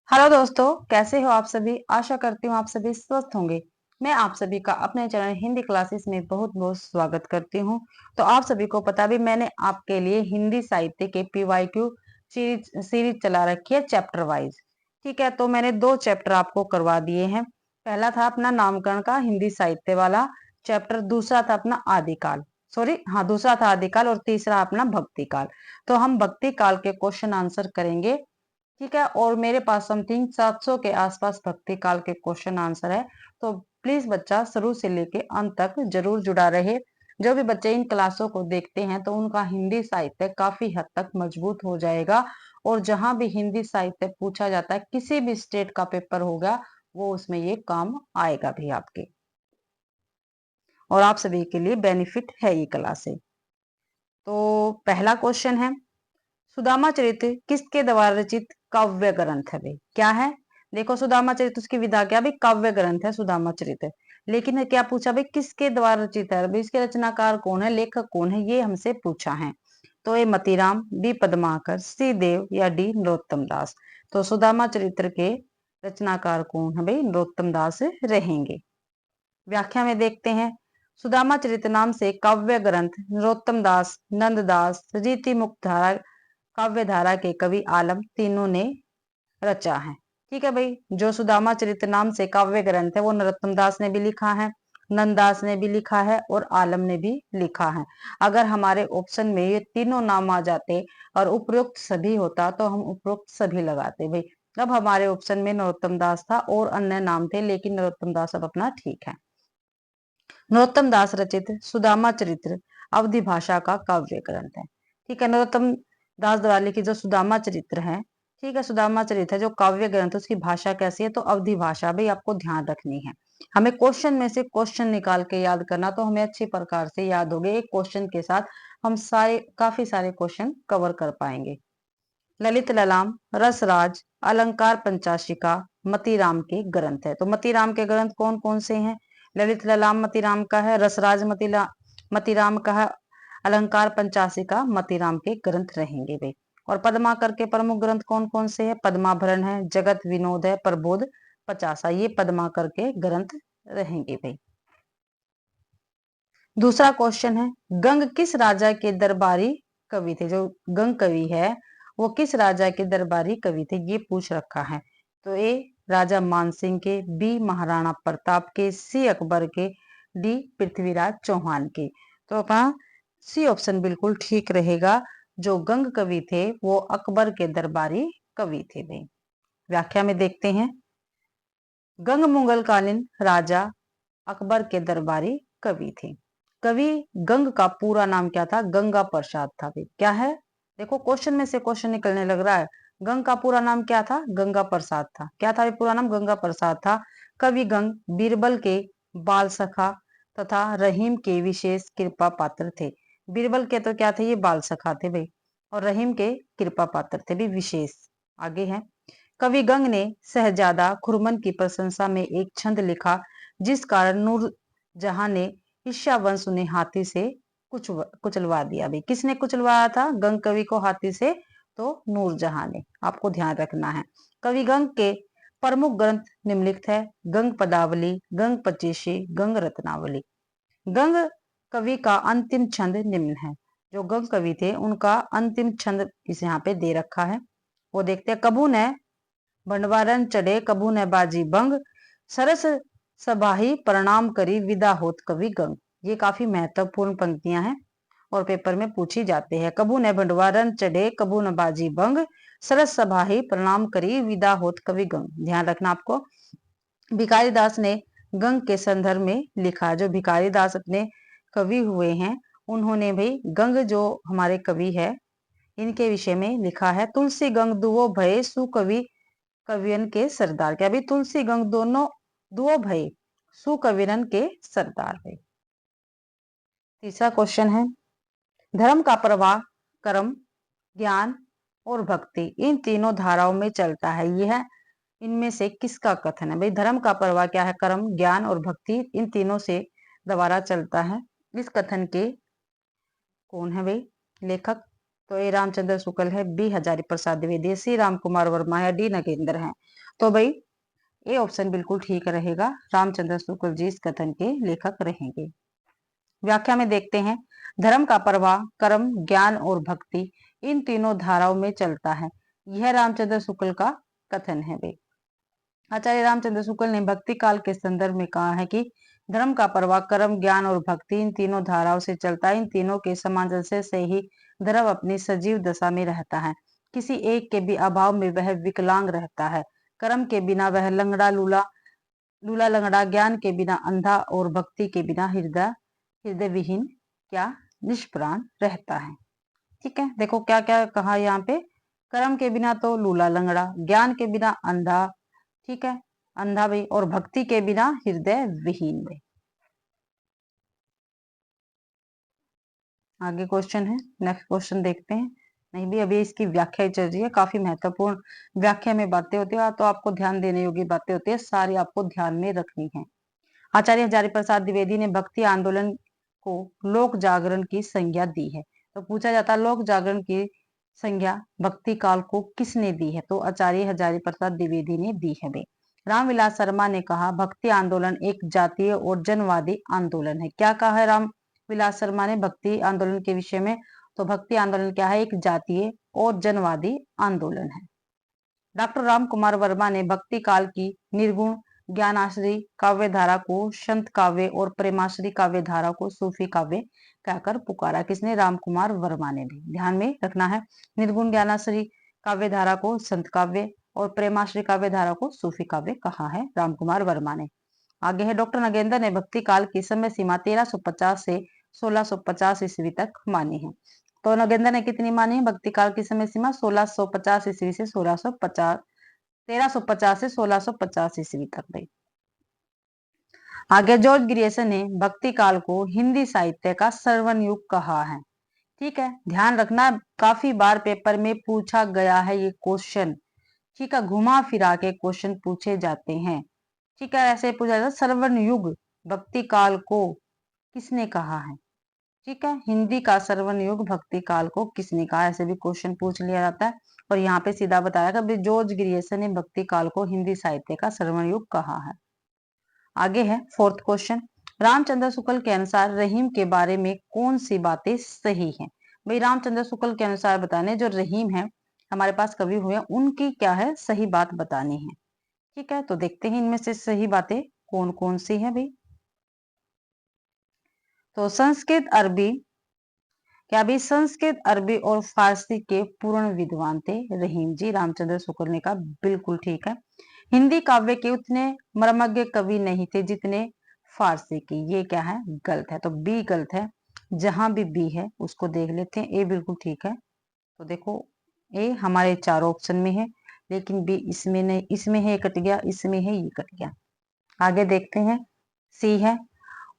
Hello दोस्तों, कैसे हो आप सभी। आशा करती हूँ आप सभी स्वस्थ होंगे। मैं आप सभी का अपने चैनल हिंदी क्लासेस में बहुत बहुत स्वागत करती हूँ। तो आप सभी को पता भी मैंने आपके लिए हिंदी साहित्य के पीवाईक्यू सीरीज चला रखी है चैप्टर वाइज। ठीक है, तो मैंने 2 चैप्टर आपको करवा दिए हैं। पहला था अपना नामकरण का हिंदी साहित्य वाला चैप्टर, दूसरा था अपना आदिकाल। सॉरी, हाँ, दूसरा था आदिकाल और तीसरा अपना भक्ति काल। तो हम भक्ति काल के क्वेश्चन आंसर करेंगे। ठीक है, और मेरे पास समथिंग 700 के आसपास भक्ति काल के क्वेश्चन आंसर है। तो प्लीज बच्चा शुरू से लेके अंत तक जरूर जुड़ा रहे। जो भी बच्चे इन क्लासों को देखते हैं तो उनका हिंदी साहित्य काफी हद तक मजबूत हो जाएगा। और जहां भी हिंदी साहित्य पूछा जाता है, किसी भी स्टेट का पेपर होगा, वो उसमें ये काम आएगा भी आपके। और आप सभी के लिए बेनिफिट है ये क्लासे। तो पहला क्वेश्चन है, सुदामा चरित्र किसके द्वारा रचित काव्य ग्रंथ है भाई? क्या है? देखो, सुदामा चरित्र उसकी विधा क्या भाई? काव्य ग्रंथ है सुदामा चरित्र। लेकिन क्या पूछा भाई? किसके द्वारा रचित है भाई? इसके रचनाकार कौन है, लेखक कौन है, ये हमसे पूछा है। तो ए मतीराम, बी पद्माकर, सी देव या डी नरोत्तम दास। तो सुदामा चरित्र के रचनाकार कौन है भाई? नरोत्तम दास रहेंगे। व्याख्या में देखते हैं, सुदामा चरित नाम से काव्य ग्रंथ नरोत्तम दास, नंद दास, रीति मुक्त धारा काव्य धारा के कवि आलम तीनों ने रचा है। ठीक है भाई, जो सुदामा चरित नाम से काव्य ग्रंथ है वो नरोत्तम दास ने भी लिखा है, नंददास ने भी लिखा है और आलम ने भी लिखा है। अगर हमारे ऑप्शन में ये तीनों नाम आ जाते और उपरोक्त सभी होता तो हम उपरोक्त सभी लगाते भाई। अब हमारे ऑप्शन में नरोत्तम दास था और अन्य नाम थे, लेकिन नरोत्तम दास अब अपना ठीक है। नरोत्तम दास रचित सुदामा चरित्र अवधि भाषा का काव्य ग्रंथ है। ठीक है, नरोत्तम दास द्वारा लिखित जो सुदामा चरित्र है, ठीक है, सुदामा चरित्र है जो काव्य ग्रंथ, उसकी भाषा कैसी है? तो अवधि भाषा भाई, आपको ध्यान रखनी है। हमें क्वेश्चन में से क्वेश्चन निकाल के याद करना, तो हमें अच्छी प्रकार से याद हो गए। एक क्वेश्चन के साथ हम काफी सारे क्वेश्चन कवर कर पाएंगे। ललित ललाम, रसराज, अलंकार पंचाशिका मतीराम के ग्रंथ है। तो मतीराम के ग्रंथ कौन कौन से हैं? ललित ललाम मतीराम का है, रसराज मतीराम का है, अलंकार पंचाशिका मतीराम के ग्रंथ रहेंगे भाई। और पद्माकर के प्रमुख ग्रंथ कौन कौन से हैं? पद्माभरण है, जगत विनोद है, प्रबोध पचासा, ये पद्माकर के ग्रंथ रहेंगे भाई। दूसरा क्वेश्चन है, गंग किस राजा के दरबारी कवि थे? जो गंग कवि है वो किस राजा के दरबारी कवि थे, ये पूछ रखा है। तो ए राजा मानसिंह के, बी महाराणा प्रताप के, सी अकबर के, डी पृथ्वीराज चौहान के। तो अपना सी ऑप्शन बिल्कुल ठीक रहेगा। जो गंग कवि थे वो अकबर के दरबारी कवि थे भाई। व्याख्या में देखते हैं, गंग मुगल कालीन राजा अकबर के दरबारी कवि थे। कवि गंग का पूरा नाम क्या था? गंगा प्रसाद था भाई। क्या है? देखो, क्वेश्चन में से क्वेश्चन निकलने लग रहा है। गंग का पूरा नाम क्या था? गंगा प्रसाद था। क्या था भाई? पूरा नाम गंगा प्रसाद था। कवि गंग बीरबल के बाल सखा तथा रहीम के विशेष कृपा पात्र थे। बीरबल के तो क्या थे? ये बाल सखा थे भाई। और रहीम के कृपा पात्र थे भी विशेष। आगे है, कवि गंग ने शहजादा खुरमन की प्रशंसा में एक छंद लिखा, जिस कारण नूर जहां ने ईर्ष्या वंश उन्हें हाथी से कुचलवा दिया भाई। किसने कुचलवाया था गंग कवि को हाथी से? तो नूरजहां ने। आपको ध्यान रखना है। कवि गंग के प्रमुख ग्रंथ निम्नलिखित है, गंग पदावली, गंग पचीसी, गंग रत्नावली। गंग कवि का अंतिम छंद निम्न है। जो गंग कवि थे उनका अंतिम छंद इस यहाँ पे दे रखा है, वो देखते हैं। कबू ने भंडवारन चढ़े, कबू ने बाजी बंग, सरस सबाही प्रणाम करी, विदा होत कवि गंग। ये काफी महत्वपूर्ण पंक्तियां हैं और पेपर में पूछी जाते हैं। कबू ने भंडवारन चढ़े, कबू ने बाजी बंग, सरस सबाही प्रणाम करी, विदा होत कवि गंग। ध्यान रखना आपको। भिखारी दास ने गंग के संदर्भ में लिखा। जो भिखारी दास अपने कवि हुए हैं, उन्होंने भाई गंग जो हमारे कवि है इनके विषय में लिखा है। तुलसी गंग दुओ भय, सुकवि कवियन के सरदार। क्या भी? तुलसी गंग दोनों दुओ भय, सुकविरन के सरदार है। तीसरा क्वेश्चन है, धर्म का प्रवाह कर्म, ज्ञान और भक्ति इन तीनों धाराओं में चलता है। यह इनमें से किसका कथन है भाई? धर्म का प्रवाह क्या है? कर्म, ज्ञान और भक्ति इन तीनों से द्वारा चलता है। इस कथन के कौन है भाई लेखक? तो ए रामचंद्र शुक्ल है, बी हजारी प्रसाद द्विवेदी, सी राम कुमार वर्मा है, डी नगेंद्र है। तो भाई ए ऑप्शन बिल्कुल ठीक रहेगा, रामचंद्र शुक्ल जी इस कथन के लेखक रहेंगे। व्याख्या में देखते हैं, धर्म का प्रवाह कर्म, ज्ञान और भक्ति इन तीनों धाराओं में चलता है, यह रामचंद्र शुक्ल का कथन है भाई। आचार्य रामचंद्र शुक्ल ने भक्ति काल के संदर्भ में कहा है कि धर्म का प्रवाह कर्म, ज्ञान और भक्ति इन तीनों धाराओं से चलता है। इन तीनों के सामंजस्य से ही धर्म अपनी सजीव दशा में रहता है। किसी एक के भी अभाव में वह विकलांग रहता है। कर्म के बिना वह लंगड़ा लूला लूला लंगड़ा, ज्ञान के बिना अंधा और भक्ति के बिना हृदय विहीन क्या निष्प्राण रहता है। ठीक है, देखो क्या क्या कहा यहाँ पे, कर्म के बिना तो लूला लंगड़ा, ज्ञान के बिना अंधा, ठीक है अंधा भाई, और भक्ति के बिना हृदय विहीन भाई। आगे क्वेश्चन है, नेक्स्ट क्वेश्चन देखते हैं। नहीं भी अभी इसकी व्याख्या चल रही है, काफी महत्वपूर्ण व्याख्या में बातें होती है, तो आपको ध्यान देने योग्य बातें होती है, सारी आपको ध्यान में रखनी है। आचार्य हजारी प्रसाद द्विवेदी ने भक्ति आंदोलन को लोक जागरण की संज्ञा दी है। तो पूछा जाता है लोक जागरण की संज्ञा भक्ति काल को किसने दी है, तो आचार्य हजारी प्रसाद द्विवेदी ने दी है भाई। रामविलास शर्मा ने कहा भक्ति आंदोलन एक जातीय और जनवादी आंदोलन है। क्या कहा है रामविलास शर्मा ने भक्ति आंदोलन के विषय में, तो भक्ति आंदोलन क्या है, एक जातीय और जनवादी आंदोलन है। डॉक्टर राम कुमार वर्मा ने भक्ति काल की निर्गुण ज्ञानाश्री काव्य धारा को संत काव्य और प्रेमाश्री काव्य धारा को सूफी काव्य कहकर पुकारा। किसने, राम कुमार वर्मा ने भी। ध्यान में रखना है, निर्गुण ज्ञानाश्री काव्य धारा को संत काव्य और प्रेमाश्री काव्य धारा को सूफी काव्य कहा है राम कुमार वर्मा ने। आगे है, डॉक्टर नगेंद्र ने भक्ति काल की समय सीमा 1350 से 1650 ईस्वी तक मानी है। तो नगेंद्र ने कितनी मानी है भक्ति काल की समय सीमा, 1650 ईस्वी से 1650, 1350 से 1650 ईस्वी तक भाई। आगे जॉर्ज ग्रियर्सन ने भक्ति काल को हिंदी साहित्य का स्वर्णिम युग कहा है। ठीक है, ध्यान रखना, काफी बार पेपर में पूछा गया है ये क्वेश्चन। ठीक है, घुमा फिरा के क्वेश्चन पूछे जाते हैं। ठीक है, ऐसे पूछा जाता है स्वर्णिम युग भक्ति काल को किसने कहा है। ठीक है, हिंदी का स्वर्णिम युग भक्ति काल को किसने कहा, ऐसे भी क्वेश्चन पूछ लिया जाता है। और यहाँ पे सीधा बताया कि जॉर्ज ग्रियर्सन ने भक्ति काल को हिंदी साहित्य का स्वर्णिम युग कहा है। आगे है फोर्थ क्वेश्चन, रामचंद्र शुक्ल के अनुसार रहीम के बारे में कौन सी बातें सही हैं। भाई रामचंद्र शुक्ल के अनुसार बताने, जो रहीम है हमारे पास कवि हुए, उनकी क्या है सही बात बतानी है। ठीक है, तो देखते हैं इनमें से सही बातें कौन कौन सी है भाई। तो संस्कृत अरबी, क्या भाई संस्कृत अरबी और फारसी के पूर्ण विद्वान थे रहीम जी, रामचंद्र शुक्ल ने कहा बिल्कुल ठीक है। हिंदी काव्य के उतने मर्मज्ञ कवि नहीं थे जितने फारसी की, ये क्या है गलत है, तो बी गलत है। जहां भी बी है उसको देख लेते हैं, ए बिल्कुल ठीक है। तो देखो ए हमारे चारों ऑप्शन में है, लेकिन बी इसमें नहीं, इसमें है कट गया, इसमें है ये कट गया। आगे देखते हैं, सी है,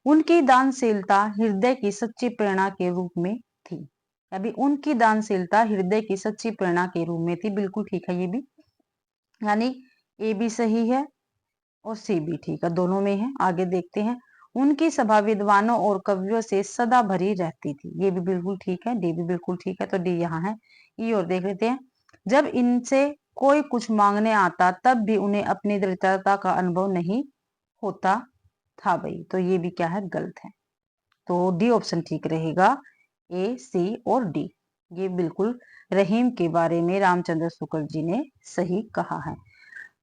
उनकी दानशीलता हृदय की सच्ची प्रेरणा के रूप में थी। अभी उनकी दानशीलता हृदय की सच्ची प्रेरणा के रूप में थी, बिल्कुल ठीक है ये भी, यानी ए भी सही है और सी भी ठीक है, दोनों में है। आगे देखते हैं, उनकी सभा विद्वानों और कवियों से सदा भरी रहती थी, ये भी बिल्कुल ठीक है, डी भी बिल्कुल ठीक है, तो डी यहाँ है। ई और देख लेते हैं, जब इनसे कोई कुछ मांगने आता तब भी उन्हें अपनी दरिद्रता का अनुभव नहीं होता था भाई, तो ये भी क्या है गलत है, तो डी ऑप्शन ठीक रहेगा, ए सी और डी। ये बिल्कुल रहीम के बारे में रामचंद्र शुक्ल जी ने सही कहा है।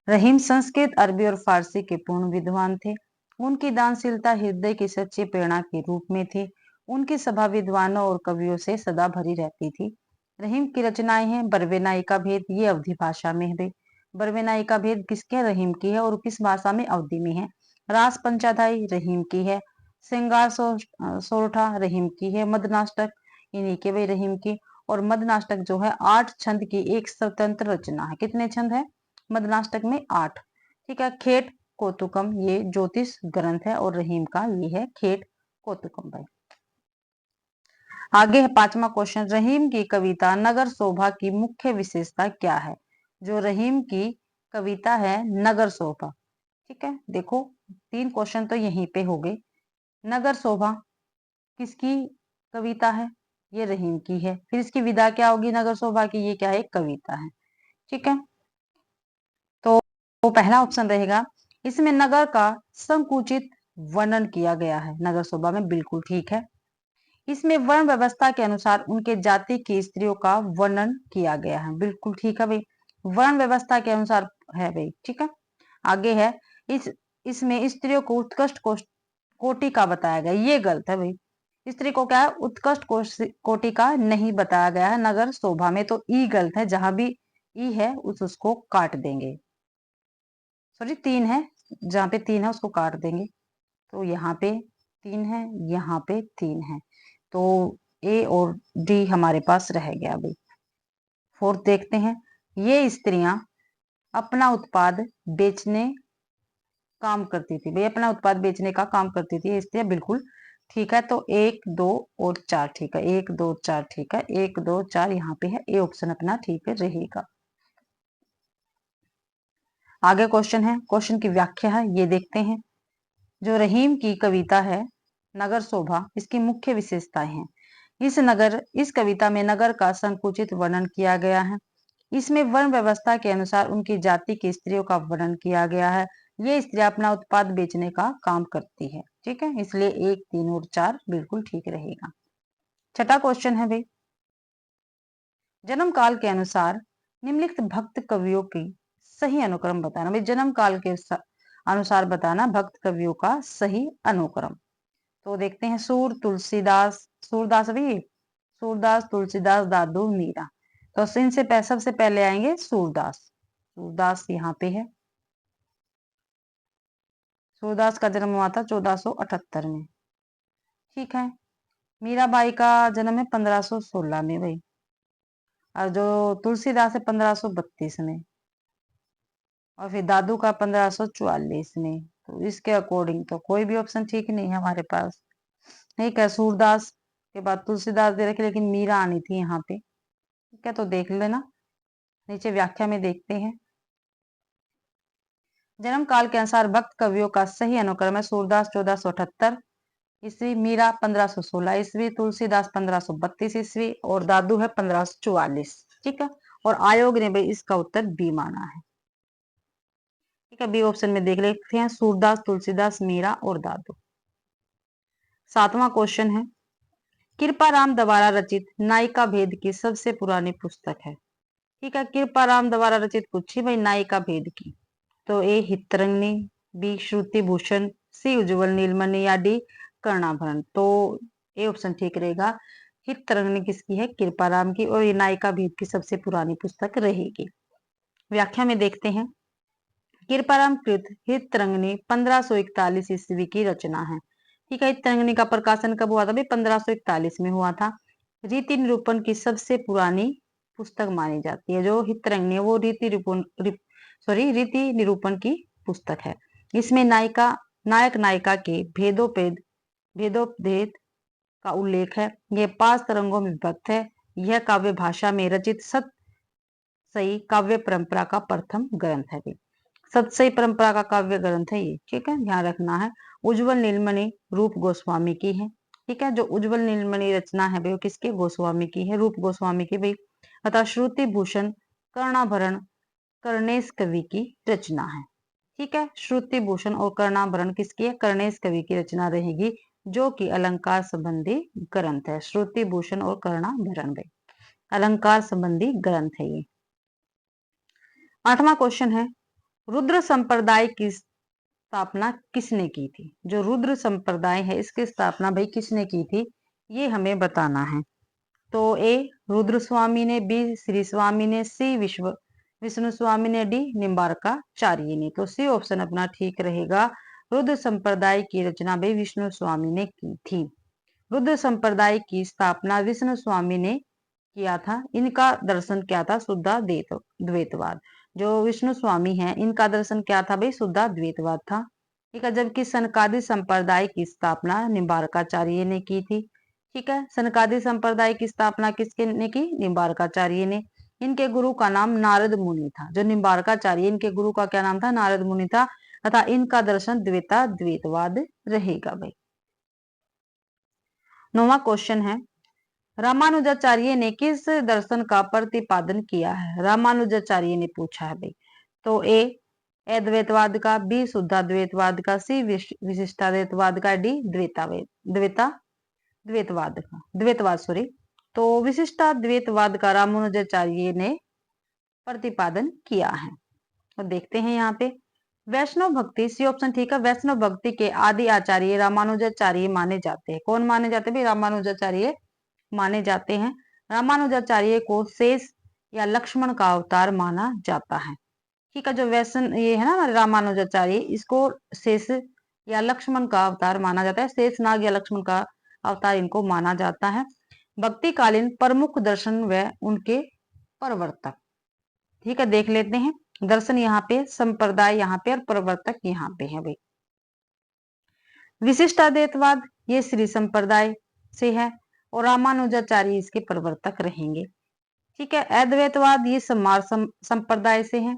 रहीम संस्कृत अरबी और फारसी के पूर्ण विद्वान थे। उनकी दानशीलता हृदय की सच्ची प्रेरणा के रूप में थी। उनकी सभा विद्वानों और कवियों से सदा भरी रहती थी। रहीम की रचनाएं हैं बरवे नाई का भेद, ये अवधी भाषा में है। बरवे नाई का भेद किसके, रहीम की है, और किस भाषा में, अवधी में है। रास पंचाधाई रहीम की है। श्रृंगार सोरठा रहीम की है। मदनाष्टक इन्हीं के भाई रहीम की। और मदनाष्टक जो है 8 छंद की एक स्वतंत्र रचना है। कितने छंद है मदनाष्टक में, 8। ठीक है, खेट कौतुकम ये ज्योतिष ग्रंथ है और रहीम का ये है खेट कौतुकम भाई। आगे है पांचवा क्वेश्चन, रहीम की कविता नगर शोभा की मुख्य विशेषता क्या है। जो रहीम की कविता है नगर शोभा, ठीक है, देखो 3 क्वेश्चन तो यहीं पे हो गए। नगर शोभा किसकी कविता है, ये रहीम की है। फिर इसकी विदा क्या होगी नगर शोभा की, ये क्या है, कविता है। ठीक है, तो पहला ऑप्शन रहेगा, इसमें नगर का संकुचित वर्णन किया गया है, नगर शोभा में, बिल्कुल ठीक है। इसमें वर्ण व्यवस्था के अनुसार उनके जाति की स्त्रियों का वर्णन किया गया है, बिल्कुल ठीक है भाई, वर्ण व्यवस्था के अनुसार है भाई। ठीक है, आगे है, इस इसमें स्त्रियों को उत्कृष्ट कोटि का बताया गया, ये गलत है भाई। स्त्री को क्या है, उत्कृष्ट कोटि का नहीं बताया गया है नगर शोभा में, तो ई गलत है, जहां भी ई है उसको काट देंगे। सॉरी, तीन है, जहां पे तीन है उसको काट देंगे। तो यहाँ पे तीन है, यहाँ पे तीन है, तो ए और डी हमारे पास रह गया भाई। फोर्थ देखते हैं, ये स्त्रियां अपना उत्पाद बेचने काम करती थी भाई, अपना उत्पाद बेचने का काम करती थी ये स्त्रियां, बिल्कुल ठीक है। तो एक दो और चार ठीक है, एक दो चार ठीक है, एक दो चार यहाँ पे है, ए ऑप्शन अपना ठीक रहेगा। आगे क्वेश्चन है, क्वेश्चन की व्याख्या है, ये देखते हैं। जो रहीम की कविता है नगर शोभा, इसकी मुख्य विशेषताएं हैं। इस कविता में नगर का संकुचित वर्णन किया गया है। इसमें वर्ण व्यवस्था के अनुसार उनकी जाति की स्त्रियों का वर्णन किया गया है। ये स्त्रियां अपना उत्पाद बेचने का काम करती है। ठीक है, इसलिए एक, तीन और चार बिल्कुल ठीक रहेगा। छठा क्वेश्चन है भाई, जन्म काल के अनुसार निम्नलिखित भक्त कवियों की सही अनुक्रम बताना। भाई जन्म काल के अनुसार बताना भक्त कवियों का सही अनुक्रम। तो देखते हैं, सूरदास भी, सूरदास, तुलसीदास, दादू, मीरा। तो इनसे सबसे पहले आएंगे सूरदास। सूरदास यहाँ पे है, सूरदास का जन्म हुआ था 1478 में। ठीक है, मीराबाई का जन्म है 1516 में भाई, और जो तुलसीदास है 1532 में, और फिर दादू का 1544 में। तो इसके अकॉर्डिंग तो कोई भी ऑप्शन ठीक नहीं है हमारे पास। ठीक है, सूरदास के बाद तुलसीदास दे रखे, लेकिन मीरा आनी थी यहाँ पे। ठीक है, तो देख लेना, नीचे व्याख्या में देखते हैं। जन्म काल के अनुसार भक्त कवियों का सही अनुक्रम है, सूरदास 1478 ईस्वी, मीरा 1516 ईस्वी, तुलसीदास 1532 ईस्वी, और दादू है 1544। ठीक है, और आयोग ने भाई इसका उत्तर बी माना है। ठीक है, बी ऑप्शन में देख लेते हैं, सूरदास, तुलसीदास, मीरा और दादू। सातवां क्वेश्चन है, कृपाराम द्वारा रचित नायिका भेद की सबसे पुरानी पुस्तक है। ठीक है, कृपाराम द्वारा रचित पूछी भाई नायिका भेद की, तो ए हितरंगिणी, बी श्रुति भूषण, सी उज्जवल नीलमणि, या डी कर्णाभरण। तो ए ऑप्शन ठीक रहेगा, हितरंगिणी किसकी है, कृपाराम की, और ये नायिका भेद की सबसे पुरानी पुस्तक रहेगी। व्याख्या में देखते हैं, कृपाराम कृत हितरंगिणी 1541 ईस्वी की रचना है। ठीक है, हितरंगिणी का प्रकाशन कब हुआ था भाई, 1541 में हुआ था। रीति निरूपण की सबसे पुरानी पुस्तक मानी जाती है। जो हितरंगिणी है वो रीति निरूपण की पुस्तक है। इसमें नायक नायिका के भेदोभेद का उल्लेख है। यह 5 तरंगों में विभक्त है। यह काव्य भाषा में रचित सतसई काव्य परंपरा का प्रथम ग्रंथ है। सतसई परंपरा का काव्य ग्रंथ है ये। ठीक है, ध्यान रखना है। उज्जवल नीलमणि रूप गोस्वामी की है। ठीक है, जो उज्जवल नीलमणि रचना है भाई वो किसके, गोस्वामी की है, रूप गोस्वामी की भाई। अतः श्रुति भूषण कर्णाभरण कर्णेश कवि की रचना है। ठीक है, श्रुति भूषण और कर्णाभरण किसकी है, कर्णेश कवि की रचना रहेगी, जो कि अलंकार संबंधी ग्रंथ है। श्रुति भूषण और कर्णाभरण भाई अलंकार संबंधी ग्रंथ है ये। आठवां क्वेश्चन है, रुद्र संप्रदाय की स्थापना किसने की थी। जो रुद्र संप्रदाय है इसकी स्थापना भाई किसने की थी, ये हमें बताना है। तो ए रुद्र स्वामी ने, बी श्री स्वामी ने, सी विष्णु स्वामी ने, डी निम्बारकाचार्य ने। तो सी ऑप्शन अपना ठीक रहेगा, रुद्र संप्रदाय की रचना भाई विष्णु स्वामी ने की थी। रुद्र संप्रदाय की स्थापना विष्णु स्वामी ने किया था। इनका दर्शन क्या था, शुद्ध द्वैतवाद। जो विष्णु स्वामी हैं इनका दर्शन क्या था भाई, शुद्ध द्वैतवाद था। ठीक है, जबकि सनकादि संप्रदाय की स्थापना निम्बारकाचार्य ने की थी। ठीक है, सनकादि संप्रदाय की स्थापना किसके ने की, निम्बारकाचार्य ने। इनके गुरु का नाम नारद मुनि था। जो निम्बारकाचार्य इनके गुरु का क्या नाम था, नारद मुनि था, तथा इनका दर्शन द्वैतवाद रहेगा भाई। नौवां क्वेश्चन है, रामानुजाचार्य ने किस दर्शन का प्रतिपादन किया है? रामानुजाचार्य ने पूछा है भाई। तो ए अद्वैतवाद का, बी शुद्धाद्वैतवाद का, सी विशिष्टाद्वैतवाद का, डी द्वैतवाद सॉरी। तो विशिष्टाद्वैतवाद का रामानुजाचार्य ने प्रतिपादन किया है। तो देखते हैं यहाँ पे वैष्णव भक्ति, सी ऑप्शन ठीक है। वैष्णव भक्ति के आदि आचार्य रामानुजाचार्य माने जाते हैं। कौन माने जाते हैं? रामानुजाचार्य माने जाते हैं। रामानुजाचार्य को शेष या लक्ष्मण का अवतार माना जाता है। ठीक है, जो वैष्णव ये है ना रामानुजाचार्य, इसको शेष या लक्ष्मण का अवतार माना जाता है। शेष नाग या लक्ष्मण का अवतार इनको माना जाता है। भक्तिकालीन प्रमुख दर्शन व उनके प्रवर्तक। ठीक है, देख लेते हैं। दर्शन यहाँ पे, संप्रदाय यहाँ पे और प्रवर्तक यहाँ पे है भाई। विशिष्टाद्वैतवाद ये श्री संप्रदाय से है और रामानुजाचार्य इसके प्रवर्तक रहेंगे। ठीक है, अद्वैतवाद ये समार संप्रदाय से है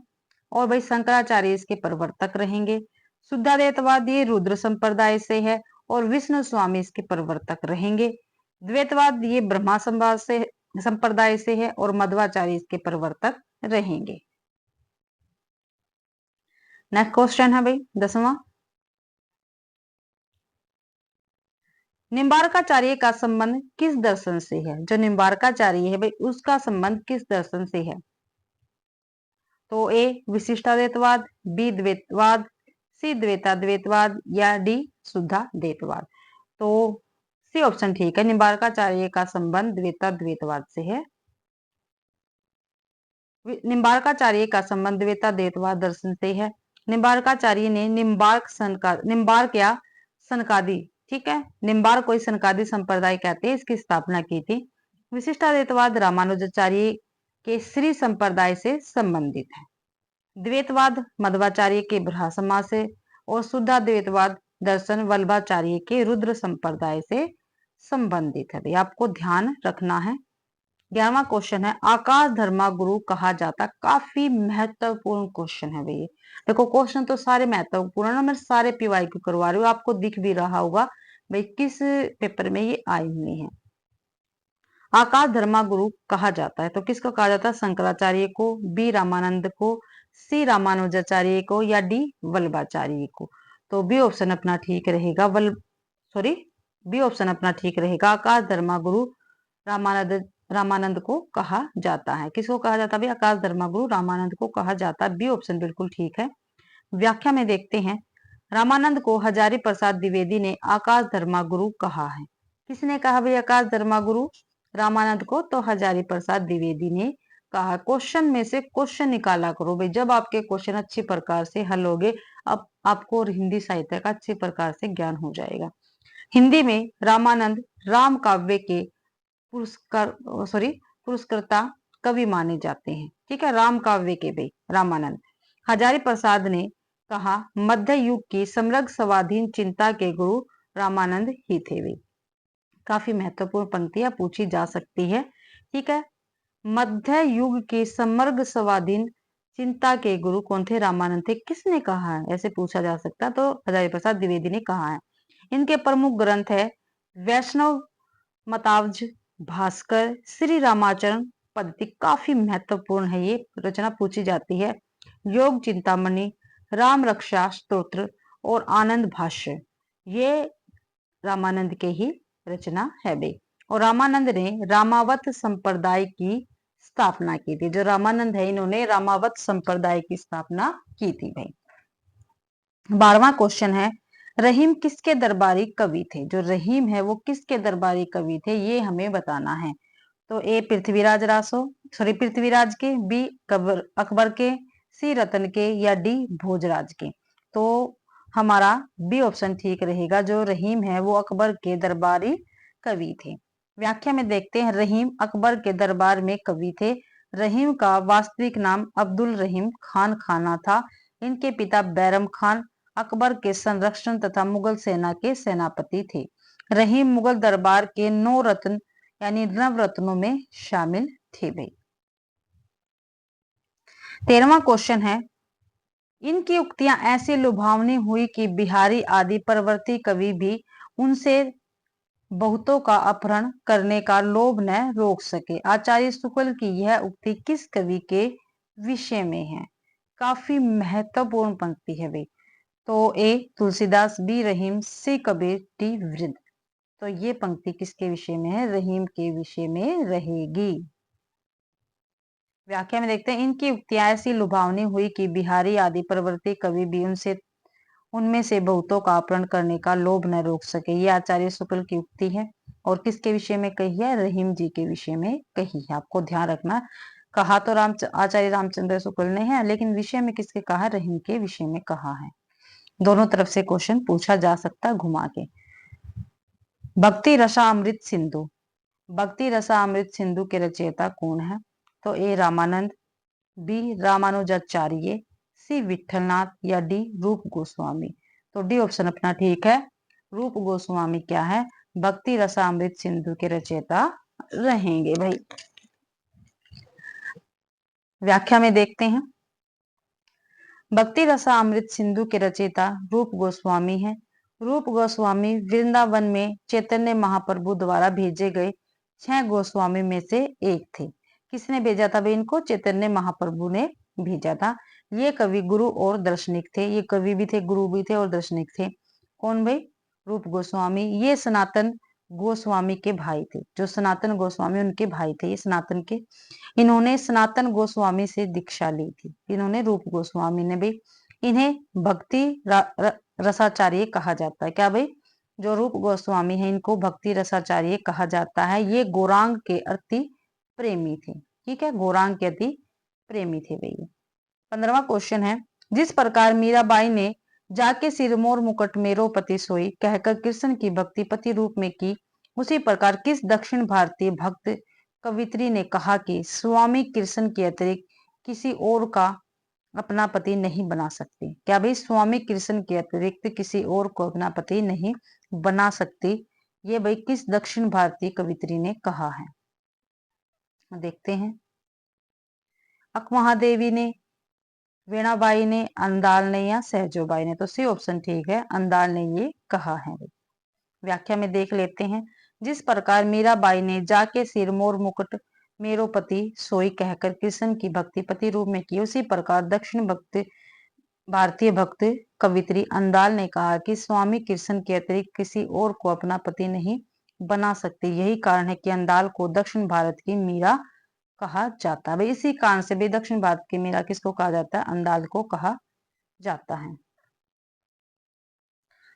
और भाई शंकराचार्य इसके प्रवर्तक रहेंगे। शुद्धाद्वैतवाद ये रुद्र संप्रदाय से है और विष्णु स्वामी इसके प्रवर्तक रहेंगे। द्वैतवाद ये ब्रह्मा संप्रदाय से है और मध्वाचार्य इसके प्रवर्तक रहेंगे। नेक्स्ट क्वेश्चन है भाई 10वां। निम्बार्काचार्य का संबंध किस दर्शन से है? जो निम्बार्काचार्य है भाई उसका संबंध किस दर्शन से है? तो ए विशिष्टाद्वैतवाद, बी द्वैतवाद, सी द्वैताद्वैतवाद या डी शुद्धाद्वैतवाद। तो सी ऑप्शन ठीक है, निम्बार्काचार्य का संबंध द्वैताद्वैतवाद से है। निम्बार्काचार्य का संबंध द्वैताद्वैतवाद दर्शन से है। निम्बार्काचार्य ने निम्बार्क या सनकादि, ठीक है, निम्बार्क कोई सनकादि संप्रदाय कहते हैं, इसकी स्थापना की थी। विशिष्टाद्वैतवाद रामानुजाचार्य के श्री संप्रदाय से संबंधित है। द्वैतवाद मध्वाचार्य के ब्रह्म समाज से और शुद्धाद्वैतवाद दर्शन वल्लभाचार्य के रुद्र संप्रदाय से संबंधित है। भाई आपको ध्यान रखना है। 11वां क्वेश्चन है, आकाश धर्मा गुरु कहा जाता। काफी महत्वपूर्ण क्वेश्चन है भाई। देखो क्वेश्चन तो सारे महत्वपूर्ण है, मैं सारे पीवाईक्यू करवा रही हूँ, आपको दिख भी रहा होगा भाई किस पेपर में ये आई हुई है। आकाश धर्मा गुरु कहा जाता है तो किसको कहा जाता है? शंकराचार्य को, बी रामानंद को, सी रामानुजाचार्य को या डी वल्लभाचार्य को। तो बी ऑप्शन अपना ठीक रहेगा। बी ऑप्शन अपना ठीक रहेगा। आकाश धर्मा गुरु रामानंद को कहा जाता है। किसको कहा जाता है भाई? आकाश धर्मा गुरु रामानंद को कहा जाता है। बी ऑप्शन बिल्कुल ठीक है। व्याख्या में देखते हैं, रामानंद को हजारी प्रसाद द्विवेदी ने आकाश धर्मा गुरु कहा है। किसने कहा भाई आकाश धर्मा गुरु रामानंद को? तो हजारी प्रसाद द्विवेदी ने कहा। क्वेश्चन में से क्वेश्चन निकाला करो भाई, जब आपके क्वेश्चन अच्छी प्रकार से हल होगे अब आपको हिंदी साहित्य का अच्छी प्रकार से ज्ञान हो जाएगा। हिंदी में रामानंद राम काव्य के पुरस्कर्ता कवि माने जाते हैं। ठीक है, राम काव्य के भाई रामानंद। हजारी प्रसाद ने कहा मध्य युग की समग्र स्वाधीन चिंता के गुरु रामानंद ही थे भाई। काफी महत्वपूर्ण पंक्तियां पूछी जा सकती है। ठीक है, मध्य युग की समग्र स्वाधीन चिंता के गुरु कौन थे? रामानंद थे। किसने कहा है ऐसे पूछा जा सकता, तो हजारी प्रसाद द्विवेदी ने कहा है। इनके प्रमुख ग्रंथ है वैष्णव मतावज, भास्कर, श्री रामाचरण पद्धति। काफी महत्वपूर्ण है, ये रचना पूछी जाती है। योग चिंतामणि, राम रक्षा स्तोत्र और आनंद भाष्य, ये रामानंद के ही रचना है भाई। और रामानंद ने रामावत संप्रदाय की स्थापना की थी। जो रामानंद है इन्होंने रामावत संप्रदाय की स्थापना की थी भाई। 12वां क्वेश्चन है, रहीम किसके दरबारी कवि थे? जो रहीम है वो किसके दरबारी कवि थे ये हमें बताना है। तो ए पृथ्वीराज के, बी अकबर के, सी रतन के या डी भोजराज के। तो हमारा बी ऑप्शन ठीक रहेगा। जो रहीम है वो अकबर के दरबारी कवि थे। व्याख्या में देखते हैं, रहीम अकबर के दरबार में कवि थे। रहीम का वास्तविक नाम अब्दुल रहीम खान खाना था। इनके पिता बैरम खान अकबर के संरक्षण तथा मुगल सेना के सेनापति थे। रहीम मुगल दरबार के 9 रत्न यानी नवरत्नों में शामिल थे भाई। 13वां क्वेश्चन है, इनकी उक्तियां ऐसी लुभावनी हुई कि बिहारी आदि परवर्ती कवि भी उनसे बहुतों का अपहरण करने का लोभ न रोक सके। आचार्य शुक्ल की यह उक्ति किस कवि के विषय में है? काफी महत्वपूर्ण पंक्ति है भाई। तो ए तुलसीदास, बी रहीम, सी कबीर, डी वृद्ध। तो ये पंक्ति किसके विषय में है? रहीम के विषय में रहेगी। व्याख्या में देखते हैं, इनकी उक्तियां ऐसी लुभावनी हुई कि बिहारी आदि प्रवर्ती कवि भी उनमें से बहुतों का अपहरण करने का लोभ न रोक सके। ये आचार्य शुक्ल की उक्ति है और किसके विषय में कही है? रहीम जी के विषय में कही है। आपको ध्यान रखना, कहा तो आचार्य रामचंद्र शुक्ल ने है, लेकिन विषय में किसके कहा? रहीम के विषय में कहा है। दोनों तरफ से क्वेश्चन पूछा जा सकता है घुमा के। भक्ति रसामृत सिंधु, भक्ति रसामृत सिंधु के रचयिता कौन है? तो ए रामानंद, बी रामानुजाचार्य, सी विठलनाथ या डी रूप गोस्वामी। तो डी ऑप्शन अपना ठीक है, रूप गोस्वामी क्या है? भक्ति रसामृत सिंधु के रचयिता रहेंगे भाई। व्याख्या में देखते हैं, भक्ति रसामृत सिंधु के रचयिता रूप गोस्वामी है। रूप गोस्वामी वृंदावन में चैतन्य महाप्रभु द्वारा भेजे गए 6 गोस्वामी में से एक थे। किसने भेजा था भाई इनको? चैतन्य महाप्रभु ने भेजा था। ये कवि गुरु और दार्शनिक थे। ये कवि भी थे, गुरु भी थे और दार्शनिक थे। कौन भाई? रूप गोस्वामी। ये सनातन गोस्वामी के भाई थे। जो सनातन गोस्वामी उनके भाई थे ये सनातन के। इन्होंने सनातन गोस्वामी से दीक्षा ली थी। इन्होंने रूप गोस्वामी ने भी। इन्हें भक्ति रसाचार्य कहा जाता है। क्या भाई? जो रूप गोस्वामी है इनको भक्ति रसाचार्य कहा जाता है। ये गौरांग के अति प्रेमी थे। ठीक है, गौरांग के अति प्रेमी थे भैया। 15वां क्वेश्चन है, जिस प्रकार मीराबाई ने जाके सिरमौर मुकुट मेरो पति सोई कहकर कृष्ण की भक्ति पति रूप में की, उसी प्रकार किस दक्षिण भारतीय भक्त कवित्री ने कहा कि स्वामी कृष्ण के अतिरिक्त किसी और का अपना पति नहीं बना सकती? क्या भाई? स्वामी कृष्ण के अतिरिक्त किसी और को अपना पति नहीं बना सकती। ये भाई किस दक्षिण भारतीय कवित्री ने कहा है? देखते हैं, अकमहादेवी ने, वीणाबाई ने, अंदाल ने या सहजोबाई ने। तो सी ऑप्शन ठीक है, अंदाल ने ये कहा है। व्याख्या में देख लेते हैं, जिस प्रकार मीराबाई ने जाके सिरमौर मुकुट मेरो पति सोई कहकर कृष्ण की भक्ति पति रूप में की, उसी प्रकार दक्षिण भारतीय भक्त कवित्री अंदाल ने कहा कि स्वामी कृष्ण के अतिरिक्त किसी और को अपना पति नहीं बना सकती। यही कारण है कि अंदाल को दक्षिण भारत की मीरा कहा जाता है। इसी कारण से भी दक्षिण भारत की मीरा किसको कहा जाता है? अंदाल को कहा जाता है।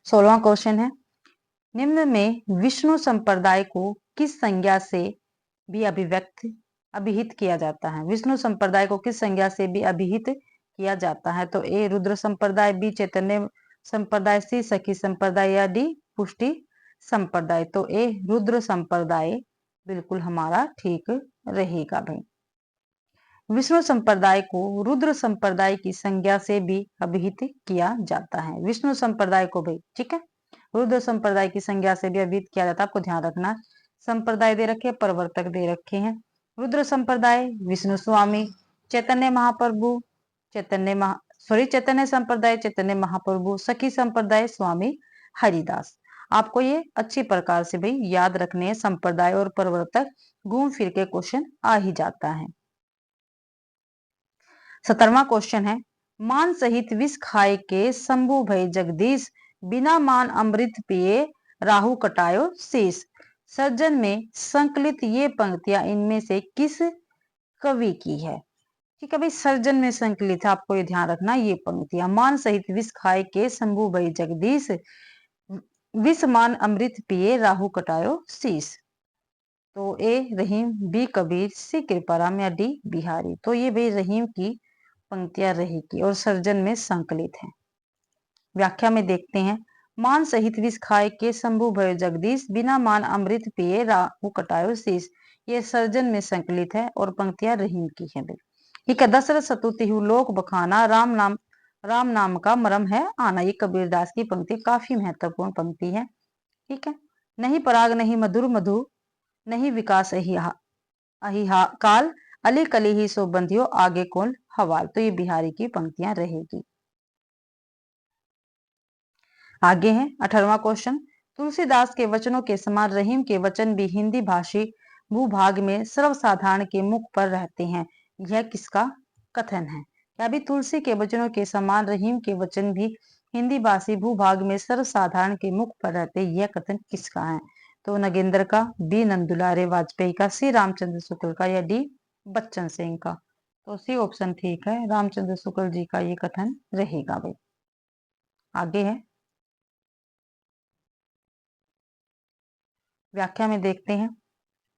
16वां क्वेश्चन है, निम्न में विष्णु संप्रदाय को किस संज्ञा से भी अभिहित किया जाता है? विष्णु संप्रदाय को किस संज्ञा से भी अभिहित किया जाता है? तो ए रुद्र संप्रदाय, बी चैतन्य संप्रदाय, सी सखी संप्रदाय या डी पुष्टि संप्रदाय। तो ए रुद्र संप्रदाय बिल्कुल हमारा ठीक रहेगा भाई। विष्णु संप्रदाय को रुद्र संप्रदाय की संज्ञा से भी अभिहित किया जाता है। विष्णु संप्रदाय को भाई, ठीक है, रुद्र संप्रदाय की संज्ञा से भी अभिहित किया जाता है। आपको ध्यान रखना, संप्रदाय दे रखे, प्रवर्तक दे रखे हैं। रुद्र संप्रदाय विष्णु स्वामी, चैतन्य महाप्रभु, चैतन्य संप्रदाय चैतन्य महाप्रभु, सखी संप्रदाय स्वामी हरिदास। आपको ये अच्छी प्रकार से भाई याद रखने हैं। संप्रदाय और प्रवर्तक घूम फिर के क्वेश्चन आ ही जाता है। 17वां क्वेश्चन है, मान सहित विष खाए के शंभु भय जगदीश, बिना मान अमृत पिए राहु कटायो शीश। सर्जन में संकलित ये पंक्तियां इनमें से किस कवि की है? ठीक है भाई, सर्जन में संकलित है। आपको ये ध्यान रखना, ये पंक्तियां, मान सहित विष खाए के शंभु भय जगदीश, विष मान अमृत पिए राहु कटायो शीश। तो ए रहीम, बी कबीर, सी कृपाराम या डी बिहारी। तो ये भाई रहीम की पंक्तियां रहेगी और सर्जन में संकलित है। व्याख्या में देखते हैं, मान सहित विष खाए के शंभु भय जगदीश, बिना मान अमृत पिए राहु कटायो शीश। ये सर्जन में संकलित है और पंक्तियां रहीम की है। ठीक है, दशरथ सतुतिहु लोक बखाना, राम नाम का मरम है आना। ये कबीरदास की पंक्ति काफी महत्वपूर्ण पंक्ति है। ठीक है, नहीं पराग नहीं मधुर मधु, नहीं विकास अहिहा काल, अली कली ही सो बंधियो आगे कौन हवाल। तो ये बिहारी की पंक्तियां रहेगी। आगे है 18वां क्वेश्चन, तुलसीदास के वचनों के समान रहीम के वचन भी हिंदी भाषी भूभाग में सर्वसाधारण के मुख पर रहते हैं। यह किसका कथन है? क्या भी तुलसी के वचनों के समान रहीम के वचन भी हिंदी भाषी भूभाग में सर्वसाधारण के मुख पर रहते, यह कथन किसका है? तो नगेंद्र का, बी नंदुलारे वाजपेयी का, सी रामचंद्र शुक्ल का, या डी बच्चन सिंह का। तो सी ऑप्शन ठीक है, रामचंद्र शुक्ल जी का ये कथन रहेगा भाई। आगे है व्याख्या में देखते हैं।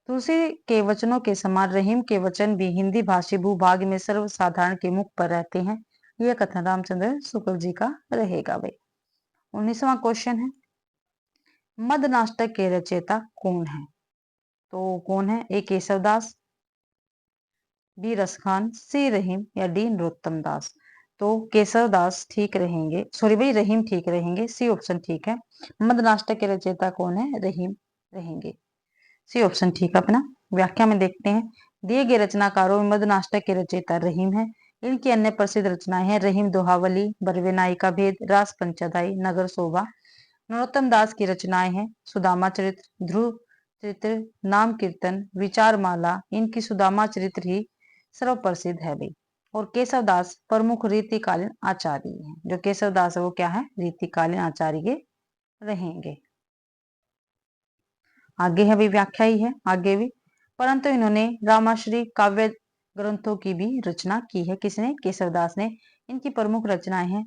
तुलसी के वचनों के समान रहीम के वचन भी हिंदी भाषी भूभाग में सर्वसाधारण के मुख पर रहते हैं, यह कथन रामचंद्र शुक्ल जी का रहेगा भाई। 19वां क्वेश्चन है, मदनाष्टक के रचयिता कौन है? तो कौन है? ए केशवदास, बी रसखान, सी रहीम, या डी नरोत्तम दास। तो केशवदास ठीक रहेंगे, सॉरी भाई रहीम ठीक रहेंगे, सी ऑप्शन ठीक है। मदनाष्टक के रचयिता कौन है? रहीम रहेंगे, सी ऑप्शन ठीक है अपना। व्याख्या में देखते हैं। दिए गए रचनाकारों में मदनाष्टक के रचयिता रहीम है। इनकी अन्य प्रसिद्ध रचनाएं हैं रहीम दोहावली, बरवे नाई का भेद, रास पंचदाई, नगर शोभा। नरोत्तम दास की रचनाएं हैं सुदामा चरित्र, ध्रुव चरित्र, नाम कीर्तन, विचारमाला। इनकी सुदामा चरित्र ही सर्व प्रसिद्ध है भाई। और केशव दास प्रमुख रीतिकालीन आचार्य हैं। जो केशव दास है वो क्या है? रीतिकालीन आचार्य रहेंगे। आगे है भी व्याख्या ही है आगे भी, परंतु इन्होंने रामाश्री काव्य ग्रंथों की भी रचना की है। किसने? केशवदास ने। इनकी प्रमुख रचनाएं हैं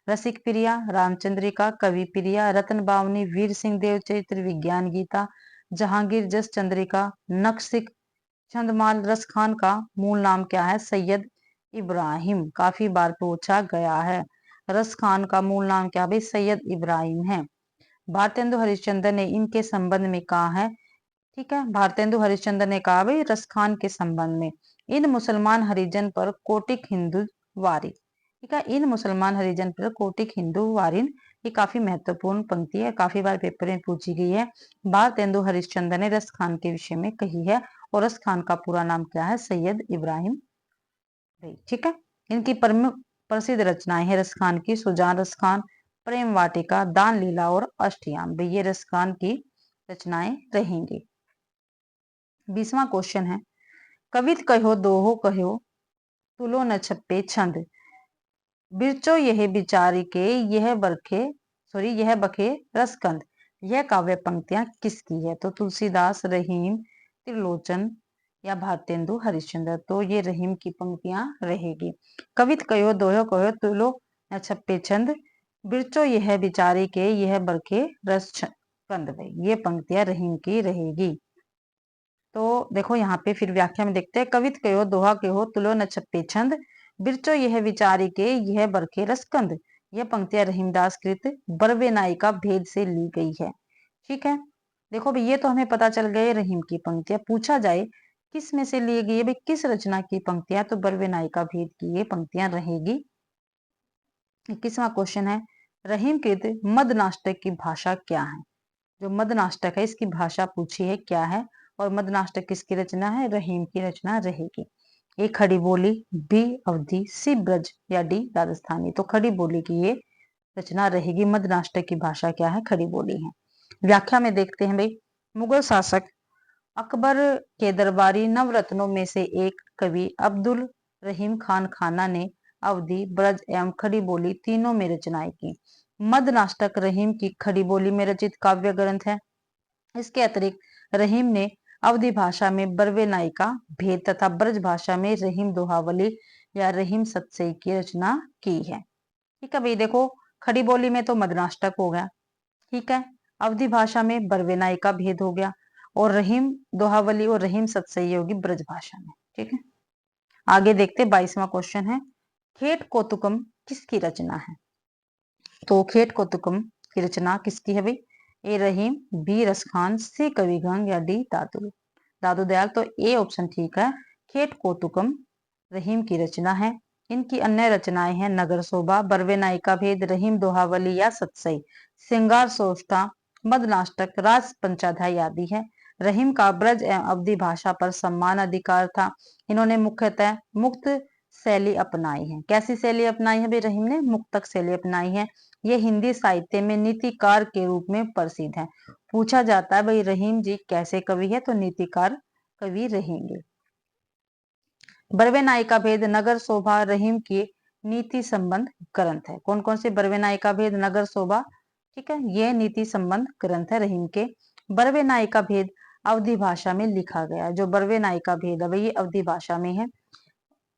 रसिक प्रिया, रामचंद्रिका, कवि प्रिया, रत्न बावनी, वीर सिंह देव चरित्र, विज्ञान गीता, जहांगीर जस चंद्रिका, नक्सिक, छंदमाल। रसखान का मूल नाम क्या है? सैयद इब्राहिम, काफी बार पूछा गया है। रसखान का मूल नाम क्या भाई? सैयद इब्राहिम है। भारतेंदु हरिश्चंद्र ने इनके संबंध में कहा है, ठीक है, भारतेंदु हरिश्चंद्र ने कहा भाई रसखान के संबंध में, इन मुसलमान हरिजन पर कोटिक हिंदू वारी। ठीक है, इन मुसलमान हरिजन पर कोटिक हिंदू वारिन। ये काफी महत्वपूर्ण पंक्ति है, काफी बार पेपर में पूछी गई है। भारतेंदु हरिश्चंद्र ने रसखान के विषय में कही है, और रसखान का पूरा नाम क्या है? सैयद इब्राहिम। ठीक है, इनकी प्रमुख प्रसिद्ध रचनाएं है रसखान की सुजान रसखान, प्रेम वाटिका, दान लीला और अष्टयाम। ये रसखान की रचनाएं रहेंगी। 20वां क्वेश्चन है, कवित कहो दोहो कहो तुलो न छप्पे छंद, बिरचो यह बिचारी के यह बरखे यह बखे रसकंद। यह काव्य पंक्तियां किसकी है? तो तुलसीदास, रहीम, त्रिलोचन, या भारतेंदु हरिश्चंद्र। तो ये रहीम की पंक्तियां रहेगी। कवित कहो दोहो कहो तुलो न छप्पे छंद, बिरचो यह बिचारी के यह बरखे रस कंद। ये पंक्तियां रहीम की रहेगी। तो देखो यहाँ पे फिर व्याख्या में देखते हैं। कवित कहो दोहा कहो तुलो न छप्पे छंद, बिरचो यह विचारी के यह बरखे रसकंद। यह पंक्तियां रहीमदास कृत बरवे नाई का भेद से ली गई है। ठीक है, देखो भाई ये तो हमें पता चल गए रहीम की पंक्तियां। पूछा जाए किस में से ली गई है भाई, किस रचना की पंक्तियां, तो बरवे नाई का भेद की ये पंक्तियां रहेगी। 21वां क्वेश्चन है, रहीम कृत मदनाष्टक की भाषा क्या है? जो मदनाष्टक है इसकी भाषा पूछी है क्या है, और मदनाष्टक किसकी रचना है? रहीम की रचना रहेगी। ए खड़ी बोली, बी अवधि, सी ब्रज, या डी राजस्थानी। तो खड़ी बोली की ये रचना रहेगी। मदनाष्टक की भाषा क्या है? खड़ी बोली है। व्याख्या में देखते हैं भाई, मुगल शासक अकबर के दरबारी नवरत्नों में से एक कवि अब्दुल रहीम खान खाना ने अवधि, ब्रज एवं खड़ी बोली तीनों में रचनाएं की। मदनाष्टक रहीम की खड़ी बोली में रचित काव्य ग्रंथ है। इसके अतिरिक्त रहीम ने अवधि भाषा में बरवे नाई का भेद तथा ब्रज भाषा में रहीम दोहावली या रहीम सतसई की रचना की है। ठीक है भाई, देखो खड़ी बोली में तो मदनाष्टक हो गया, ठीक है, अवधि भाषा में बरवे नाई का भेद हो गया, और रहीम दोहावली और रहीम सतसई होगी ब्रज भाषा में। ठीक है, आगे देखते 22वां क्वेश्चन है, खेट कोतुकम किसकी रचना है? तो खेट कोतुकम की रचना किसकी है भाई? ए रहीम, बी रसखान, सी कविगंग, या डी दादू दयाल। तो ए ऑप्शन ठीक है, खेट कोतुकम रहीम की रचना है। इनकी अन्य रचनाएं हैं नगर शोभा, बरवे नाई का भेद, रहीम दोहावली या सतसई, श्रृंगार सोष्टा, मदनाष्टक, राज पंचाध्याय आदि है। रहीम का ब्रज एवं अवधि भाषा पर सम्मान अधिकार था। इन्होंने मुख्यतः मुक्त शैली अपनाई है। कैसी शैली अपनाई है भाई? रहीम ने मुक्तक शैली अपनाई है। ये हिंदी साहित्य में नीतिकार के रूप में प्रसिद्ध है। पूछा जाता है भाई रहीम जी कैसे कवि है, तो नीतिकार कवि रहेंगे। बरवे नायिका भेद, नगर शोभा रहीम की नीति संबंध ग्रंथ है। कौन कौन से बरवे नायिका भेद, नगर शोभा, ठीक है, ये नीति संबंध ग्रंथ है रहीम के। बरवे नायिका भेद अवधी भाषा में लिखा गया। जो बरवे नायिका भेद है ये अवधी भाषा में है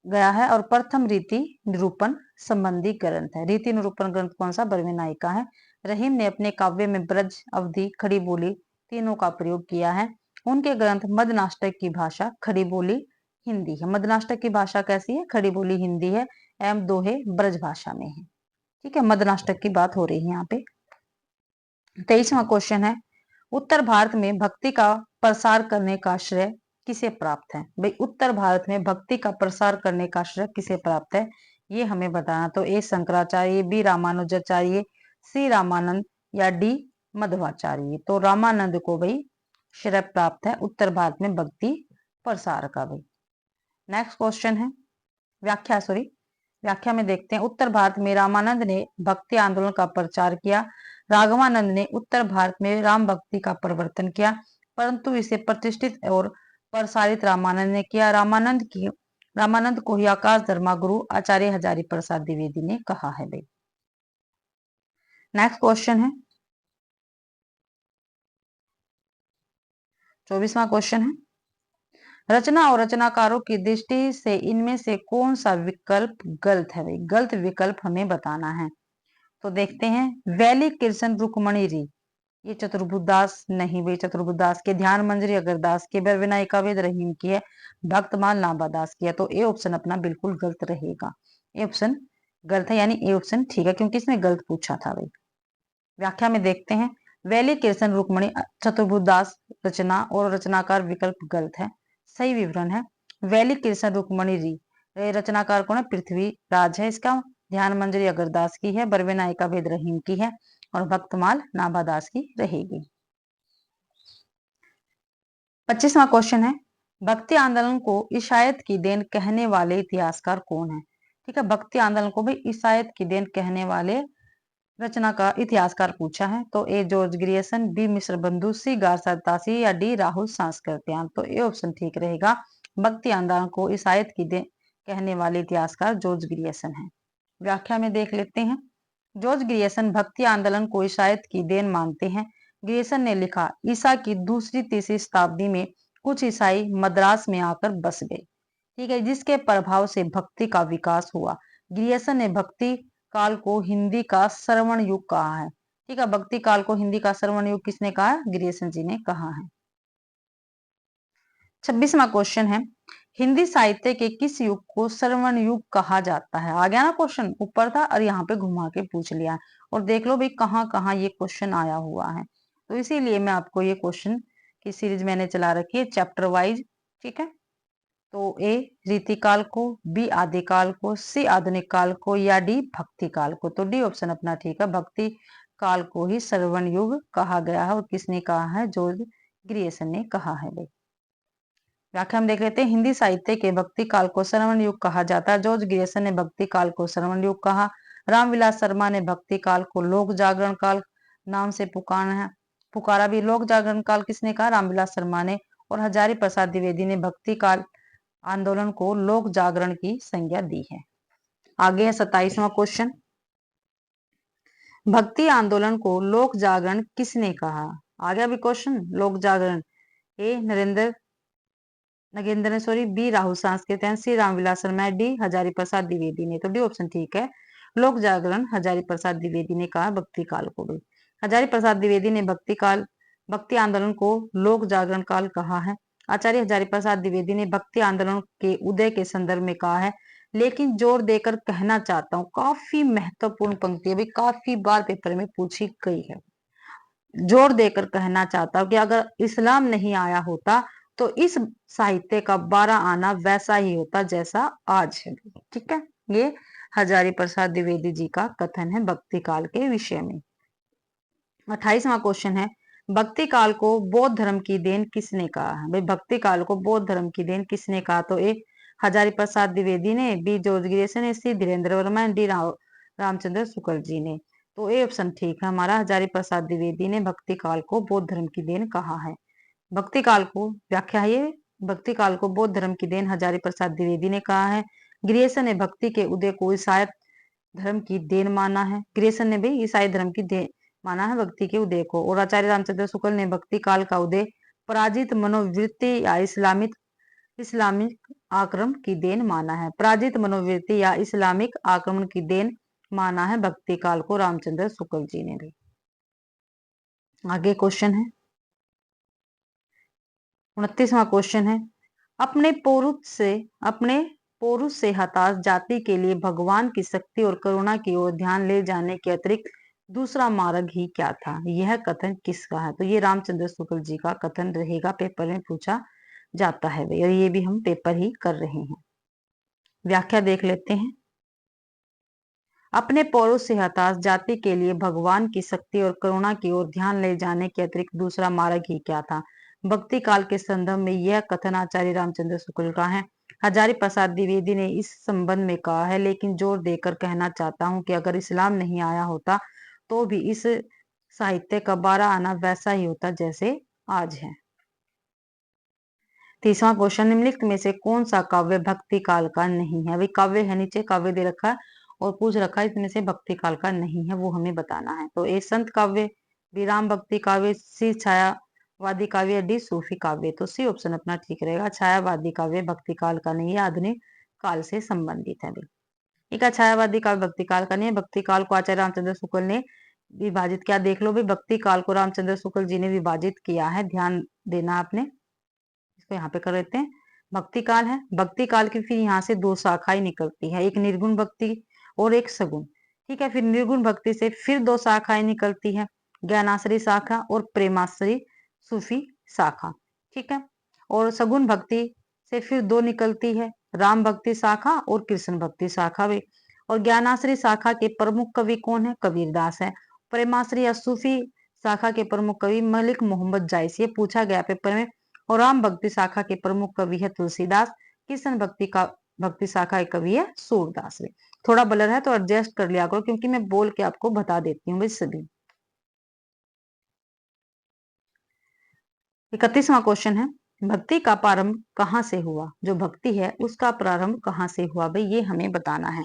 गया है। और प्रथम रीति निरूपण संबंधी ग्रंथ है। रीति निरूपण ग्रंथ कौन सा? बरवे नायिका है। रहीम ने अपने काव्य में ब्रज, अवधी, खड़ी बोली तीनों का प्रयोग किया है। उनके ग्रंथ मदनाष्टक की भाषा खड़ी बोली हिंदी है। मदनाष्टक की भाषा कैसी है? खड़ी बोली हिंदी है एवं दोहे ब्रज भाषा में है। ठीक है, मदनाष्टक की बात हो रही है यहाँ पे। 23वां क्वेश्चन है, उत्तर भारत में भक्ति का प्रसार करने का श्रेय किसे प्राप्त है? भाई उत्तर भारत में भक्ति का प्रसार करने का श्रेय किसे प्राप्त है, ये हमें बताना। तो ए शंकराचार्य, बी रामानुजाचार्य, सी रामानंद या डी मध्वाचार्य। तो रामानंद को भाई श्रेय प्राप्त है उत्तर भारत में भक्ति प्रसार का। भाई नेक्स्ट क्वेश्चन है व्याख्या में देखते हैं। उत्तर भारत में रामानंद ने भक्ति आंदोलन का प्रचार किया। राघवानंद ने उत्तर भारत में राम भक्ति का प्रवर्तन किया, परंतु इसे प्रतिष्ठित और प्रसारित रामानंद ने किया। रामानंद को ही आकाश धर्मा गुरु आचार्य हजारी प्रसाद द्विवेदी ने कहा है। भाई नेक्स्ट क्वेश्चन है 24वां क्वेश्चन है, रचना और रचनाकारों की दृष्टि से इनमें से कौन सा विकल्प गलत है? भाई गलत विकल्प हमें बताना है। तो देखते हैं, वैली कृष्ण रुक्मणी री, ये चतुर्भुजदास नहीं भाई, चतुर्भुजदास के। ध्यान मंजरी अगरदास की। विनायका वेद रहीम की है। भक्तमाल नाबादास की है। तो ए ऑप्शन अपना बिल्कुल गलत रहेगा। ए ऑप्शन गलत है, यानी ए ऑप्शन ठीक है, क्योंकि इसमें गलत पूछा था। भाई व्याख्या में देखते हैं, वैली कृष्ण रुक्मणी चतुर्भुजदास रचना और रचनाकार विकल्प गलत है। सही विवरण है, वैली कृष्ण रुक्मणी री, रचनाकार कौन है? पृथ्वीराज है इसका। ध्यान मंजरी अगरदास की है। बरवे नायिका भेद रहीम की है और भक्तमाल नाभादास की रहेगी। 25वां क्वेश्चन है, भक्ति आंदोलन को ईसाइत की देन कहने वाले इतिहासकार कौन है? ठीक है, भक्ति आंदोलन को भी ईसाइत की देन कहने वाले रचना का इतिहासकार पूछा है। तो ए जॉर्ज ग्रियर्सन, बी मिश्र बंधु, सी गारसा तासी या डी राहुल सांस्कृत्यायन। तो ए ऑप्शन ठीक रहेगा। भक्ति आंदोलन को ईसाइत की देन कहने वाले इतिहासकार जॉर्ज ग्रियर्सन है। व्याख्या में देख लेते हैं, जॉर्ज ग्रियर्सन भक्ति आंदोलन को ईसाइत की देन मानते हैं। ग्रियर्सन ने लिखा, ईसा की दूसरी तीसरी शताब्दी में कुछ ईसाई मद्रास में आकर बस गए, ठीक है, जिसके प्रभाव से भक्ति का विकास हुआ। ग्रियर्सन ने भक्ति काल को हिंदी का श्रवण युग कहा है। ठीक है, भक्ति काल को हिंदी का श्रवण युग किसने कहा? ग्रियर्सन जी ने कहा है। 26वां क्वेश्चन है, हिंदी साहित्य के किस युग को श्रवण युग कहा जाता है? आ गया ना क्वेश्चन, ऊपर था और यहाँ पे घुमा के पूछ लिया। और देख लो भाई कहाँ कहाँ ये क्वेश्चन आया हुआ है। तो इसीलिए मैं आपको ये क्वेश्चन की सीरीज मैंने चला रखी है चैप्टर वाइज। ठीक है, तो ए रीतिकाल को, बी आदिकाल को, सी आधुनिक काल को या डी भक्ति काल को। तो डी ऑप्शन अपना ठीक है, भक्ति काल को ही श्रवण युग कहा गया है। और किसने कहा है? जॉर्ज ग्रियर्सन ने कहा है। भाई व्याख्या हम देख लेते हैं, हिंदी साहित्य के भक्ति काल को श्रवण युग कहा जाता है। जॉर्ज ग्रियर्सन ने भक्ति काल को श्रवण युग कहा। रामविलास शर्मा ने भक्ति काल को लोक जागरण काल नाम से पुकारा भी। लोक जागरण काल किसने कहा? रामविलास शर्मा ने। और हजारी प्रसाद द्विवेदी ने भक्ति काल आंदोलन को लोक जागरण की संज्ञा दी है। आगे है 27वां क्वेश्चन, भक्ति आंदोलन को लोक जागरण किसने कहा? आ गया भी क्वेश्चन, लोक जागरण। ए नगेंद्र सॉरी, बी राहुल सांस्कृत्यायन, सी रामविलास शर्मा, डी हजारी प्रसाद द्विवेदी ने। तो डी ऑप्शन ठीक है, लोक जागरण हजारी प्रसाद द्विवेदी ने कहा भक्ति काल को भी। हजारी प्रसाद द्विवेदी ने भक्ति आंदोलन को लोक जागरण काल कहा है। आचार्य हजारी प्रसाद द्विवेदी ने भक्ति आंदोलन के उदय के संदर्भ में कहा है। लेकिन जोर देकर कहना चाहता हूँ, काफी महत्वपूर्ण पंक्ति अभी काफी बार पेपर में पूछी गई है। जोर देकर कहना चाहता हूँ कि अगर इस्लाम नहीं आया होता तो इस साहित्य का 12 आना वैसा ही होता जैसा आज है। ठीक है, ये हजारी प्रसाद द्विवेदी जी का कथन है भक्ति काल के विषय में। 28वां क्वेश्चन है, भक्ति काल को बौद्ध धर्म की देन किसने कहा? भाई भक्ति काल को बौद्ध धर्म की देन किसने कहा? तो ए हजारी प्रसाद द्विवेदी ने, बी जॉर्ज ग्रेसन ने, सी धीरेन्द्र वर्मा ने, डी रामचंद्र शुक्ल जी ने। तो ए ऑप्शन ठीक है हमारा, हजारी प्रसाद द्विवेदी ने भक्ति काल को बौद्ध धर्म की देन कहा है। भक्ति काल को व्याख्या है ये, भक्ति काल को बौद्ध धर्म की देन हजारी प्रसाद द्विवेदी ने कहा है। ग्रेसन ने भक्ति के उदय को ईसाई धर्म की देन माना है। ग्रेसन ने भी ईसाई धर्म की देन माना है भक्ति के उदय को। और आचार्य रामचंद्र शुक्ल ने भक्ति काल का उदय पराजित मनोवृत्ति या इस्लामिक आक्रमण की देन माना है। पराजित मनोवृत्ति या इस्लामिक आक्रमण की देन माना है भक्ति काल को रामचंद्र शुक्ल जी ने भी। आगे क्वेश्चन है 29वां क्वेश्चन है, अपने पौरुष से हताश जाति के लिए भगवान की शक्ति और करुणा की ओर ध्यान ले जाने के अतिरिक्त दूसरा मार्ग ही क्या था? यह कथन किसका है? तो ये रामचंद्र शुक्ल जी का कथन रहेगा, पेपर में पूछा जाता है भाई, और ये भी हम पेपर ही कर रहे हैं। व्याख्या देख लेते हैं। अपने पौरुष से हताश जाति के लिए भगवान की शक्ति और करुणा की ओर ध्यान ले जाने के अतिरिक्त दूसरा मार्ग ही क्या था? भक्ति काल के संदर्भ में यह कथन आचार्य रामचंद्र शुक्ल का है। हजारी प्रसाद द्विवेदी ने इस संबंध में कहा है, लेकिन जोर देकर कहना चाहता हूं कि अगर इस्लाम नहीं आया होता तो भी इस साहित्य का 12 आना वैसा ही होता जैसे आज है। 30वां क्वेश्चन, निम्नलिखित में से कौन सा काव्य भक्ति काल का नहीं है? भाई काव्य है, नीचे काव्य दे रखा है और पूछ रखा है इसमें से भक्ति काल का नहीं है, वो हमें बताना है। तो ए संत काव्य, बी राम भक्ति काव्य, सी छायावादी काव्य, डी सूफी काव्य। तो सी ऑप्शन अपना ठीक रहेगा, छायावादी काव्य भक्ति काल का नहीं है, आधुनिक काल से संबंधित है। ठीक है, छायावादी काव्य भक्ति काल का नहीं है। भक्ति काल को आचार्य रामचंद्र शुक्ल ने विभाजित किया, देख लो भाई, भक्ति काल को रामचंद्र शुक्ल जी ने विभाजित किया है, ध्यान देना आपने। इसको यहाँ पे कर लेते हैं। भक्ति काल है, भक्ति काल की फिर यहाँ से 2 शाखाएं निकलती है, एक निर्गुण भक्ति और एक सगुण। ठीक है, फिर निर्गुण भक्ति से फिर 2 शाखाएं निकलती है, ज्ञानाश्रय शाखा और प्रेमाश्रय सूफी शाखा। ठीक है, और सगुण भक्ति से फिर 2 निकलती है, राम भक्ति शाखा और कृष्ण भक्ति शाखा भी। और ज्ञानाश्रय शाखा के प्रमुख कवि कौन है? कबीरदास है। प्रेमाश्रय या सूफी शाखा के प्रमुख कवि मलिक मोहम्मद जायसी, ये पूछा गया पेपर में। और राम भक्ति शाखा के प्रमुख कवि है तुलसीदास। कृष्ण भक्ति शाखा के कवि है सूरदास। थोड़ा ब्लर है तो एडजस्ट कर लिया करो, क्योंकि मैं बोल के आपको बता देती हूँ भाई सभी। 31वां क्वेश्चन है, भक्ति का प्रारंभ कहाँ से हुआ? जो भक्ति है उसका प्रारंभ कहाँ से हुआ भाई, ये हमें बताना है।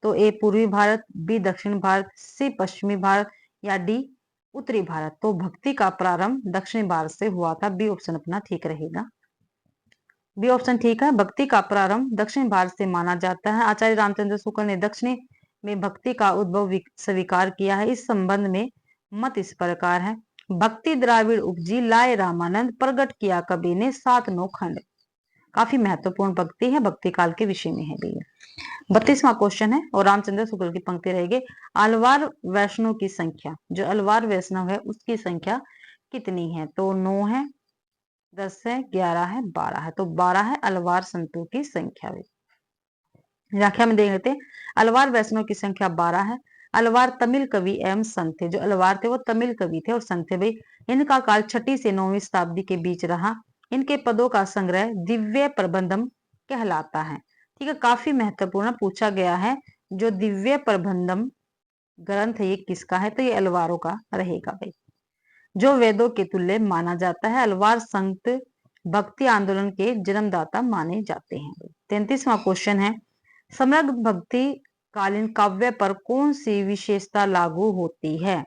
तो ए पूर्वी भारत, बी दक्षिण भारत, सी पश्चिमी भारत या डी उत्तरी भारत। तो भक्ति का प्रारंभ दक्षिण भारत से हुआ था, बी ऑप्शन अपना ठीक रहेगा। बी ऑप्शन ठीक है, भक्ति का प्रारंभ दक्षिण भारत से माना जाता है। आचार्य रामचंद्र शुक्ल ने दक्षिणी में भक्ति का उद्भव स्वीकार किया है। इस संबंध में मत इस प्रकार है, भक्ति द्राविड़ उपजी लाए रामानंद, प्रगट किया कवि ने 7 9 खंड। काफी महत्वपूर्ण भक्ति है, भक्ति काल के विषय में है भैया। 32वां क्वेश्चन है और रामचंद्र शुक्ल की पंक्ति रहेगी, अलवार वैष्णव की संख्या, जो अलवार वैष्णव है उसकी संख्या कितनी है? तो 9 है, 10 है, 11 है, 12 है। तो 12 है अलवार संतों की संख्या। व्याख्या में देख लेते हैं, अलवार वैष्णव की संख्या 12 है। अलवार तमिल कवि एवं संत थे, जो अलवार थे वो तमिल कवि थे और संत थे भाई। इनका काल 6ठी से 9वीं शताब्दी के बीच रहा। इनके पदों का संग्रह दिव्य प्रबंधम कहलाता है। ठीक है, काफी महत्वपूर्ण पूछा गया है, जो दिव्य प्रबंधम ग्रंथ ये किसका है? तो ये अलवारों का रहेगा भाई, जो वेदों के तुल्य माना जाता है। अलवार संत भक्ति आंदोलन के जन्मदाता माने जाते हैं। 33वां क्वेश्चन है, समग्र भक्ति कालीन काव्य पर कौन सी विशेषता लागू होती है?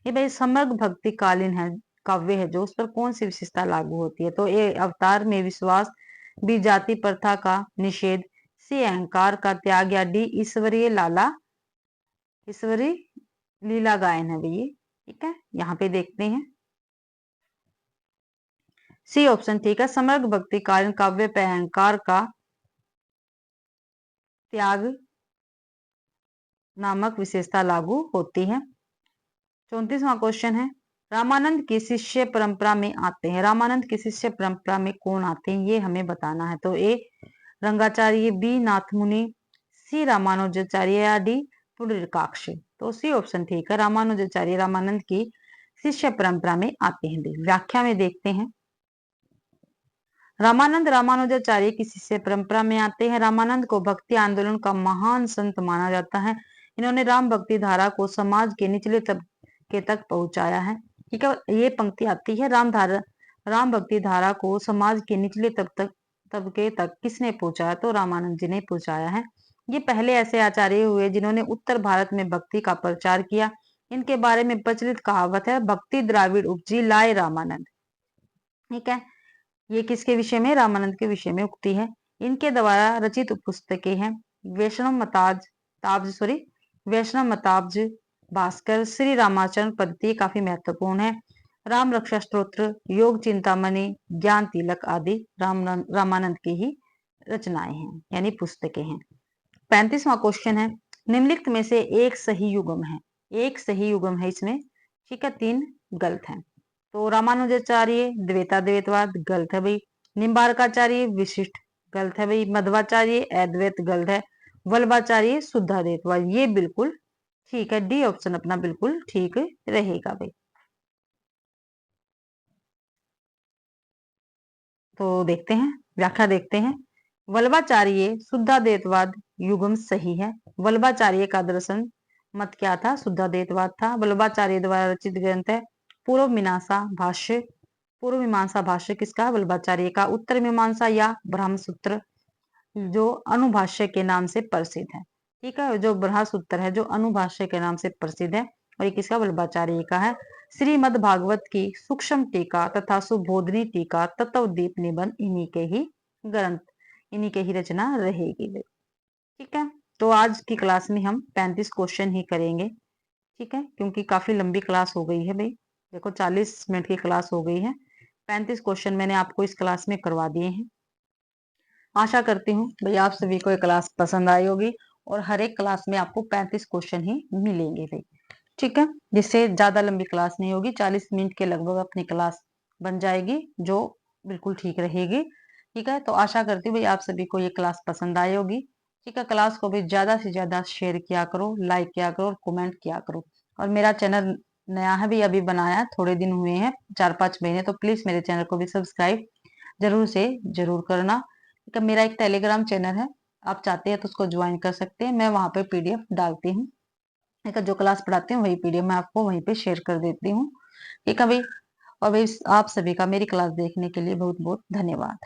ये भाई समग्र भक्ति कालीन है काव्य है जो, उस पर कौन सी विशेषता लागू होती है? तो ये अवतार में विश्वास, बी जाति प्रथा का निषेध, सी अहंकार का त्याग या डी ईश्वरीय लीला गायन है भैया। ठीक है, यहाँ पे देखते हैं, सी ऑप्शन ठीक है, समग्र भक्ति कालीन काव्य पे अहंकार का त्याग नामक विशेषता लागू होती है। 34वां क्वेश्चन है, रामानंद की शिष्य परंपरा में आते हैं, रामानंद की शिष्य परंपरा में कौन आते हैं ये हमें बताना है। तो ए रंगाचार्य, बी नाथमुनि, सी रामानुजाचार्य या डी पुंडरीकाक्ष। तो सी ऑप्शन ठीक है, रामानुजाचार्य रामानंद की शिष्य परंपरा में आते हैं। व्याख्या में देखते हैं, रामानंद रामानुजाचार्य किस शिष्य परंपरा में आते हैं? रामानंद को भक्ति आंदोलन का महान संत माना जाता है। इन्होंने राम भक्ति धारा को समाज के निचले तबके तक पहुंचाया है। ठीक है, ये पंक्ति आती है राम भक्ति धारा को समाज के निचले तबके तक किसने पहुंचाया? तो रामानंद जी ने पहुंचाया है। ये पहले ऐसे आचार्य हुए जिन्होंने उत्तर भारत में भक्ति का प्रचार किया। इनके बारे में प्रचलित कहावत है, भक्ति द्राविड़ उपजी लाए रामानंद। ठीक है, ये किसके विषय में? रामानंद के विषय में उक्ति है। इनके द्वारा रचित पुस्तकें हैं वैष्णव मताब्ज, भास्कर, श्री रामाचरण पद्धति काफी महत्वपूर्ण है, राम रक्षा स्तोत्र, योग चिंतामणि, ज्ञान तिलक आदि रामानंद की ही रचनाएं हैं यानी पुस्तकें हैं। 35वां क्वेश्चन है, निम्नलिखित में से एक सही युग्म है। एक सही युग्म है इसमें। ठीक है, 3 गलत हैं। तो रामानुजाचार्य द्वैता द्वैतवाद गलत है भाई, निम्बारकाचार्य विशिष्ट गलत है भाई, मध्वाचार्य अद्वैत गलत है, वल्लभाचार्य शुद्धाद्वैतवाद ये बिल्कुल ठीक है। डी ऑप्शन अपना बिल्कुल ठीक रहेगा भाई। तो देखते हैं व्याख्या देखते हैं। वल्लभाचार्य शुद्धाद्वैतवाद युग्म सही है। वल्लभाचार्य का दर्शन मत क्या था? शुद्धाद्वैतवाद था। वल्लभाचार्य द्वारा रचित ग्रंथ है पूर्व मीमांसा भाष्य। पूर्व मीमांसा भाष्य किसका? वल्लभाचार्य का। उत्तर मीमांसा या ब्रह्मसूत्र जो अनुभाष्य के नाम से प्रसिद्ध है। ठीक है, जो ब्रह्मसूत्र है जो अनुभाष्य के नाम से प्रसिद्ध है और ये किसका? वल्लभाचार्य का है। श्रीमद् भागवत की सूक्ष्म टीका तथा सुबोधनी टीका तत्वदीप निबंध इन्हीं के ही ग्रंथ, इन्हीं के ही रचना रहेगी। ठीक है, तो आज की क्लास में हम 35 क्वेश्चन ही करेंगे। ठीक है, क्योंकि काफी लंबी क्लास हो गई है भाई। देखो 40 मिनट की क्लास हो गई है। 35 क्वेश्चन मैंने आपको इस क्लास में करवा दिए हैं। आशा करती हूँ भाई आप सभी को ये क्लास पसंद आई होगी और हर एक क्लास में आपको 35 क्वेश्चन ही मिलेंगे भाई। ठीक है, जिससे ज्यादा लंबी क्लास नहीं होगी, 40 मिनट के लगभग अपनी क्लास बन जाएगी जो बिल्कुल ठीक रहेगी। ठीक है, तो आशा करती हूँ भाई आप सभी को ये क्लास पसंद आई होगी। ठीक है, क्लास को भी ज्यादा से ज्यादा शेयर किया करो, लाइक किया करो और कमेंट किया करो। और मेरा चैनल नया है भी, अभी बनाया है, थोड़े दिन हुए हैं, 4-5 महीने, तो प्लीज मेरे चैनल को भी सब्सक्राइब जरूर से जरूर करना। ठीक है, मेरा एक टेलीग्राम चैनल है, आप चाहते हैं तो उसको ज्वाइन कर सकते हैं। मैं वहां पे पीडीएफ डालती हूँ। ठीक है, जो क्लास पढ़ाती हूँ वही पीडीएफ मैं आपको वहीं पे शेयर कर देती हूँ। ठीक है भाई, और भाई आप सभी का मेरी क्लास देखने के लिए बहुत बहुत धन्यवाद।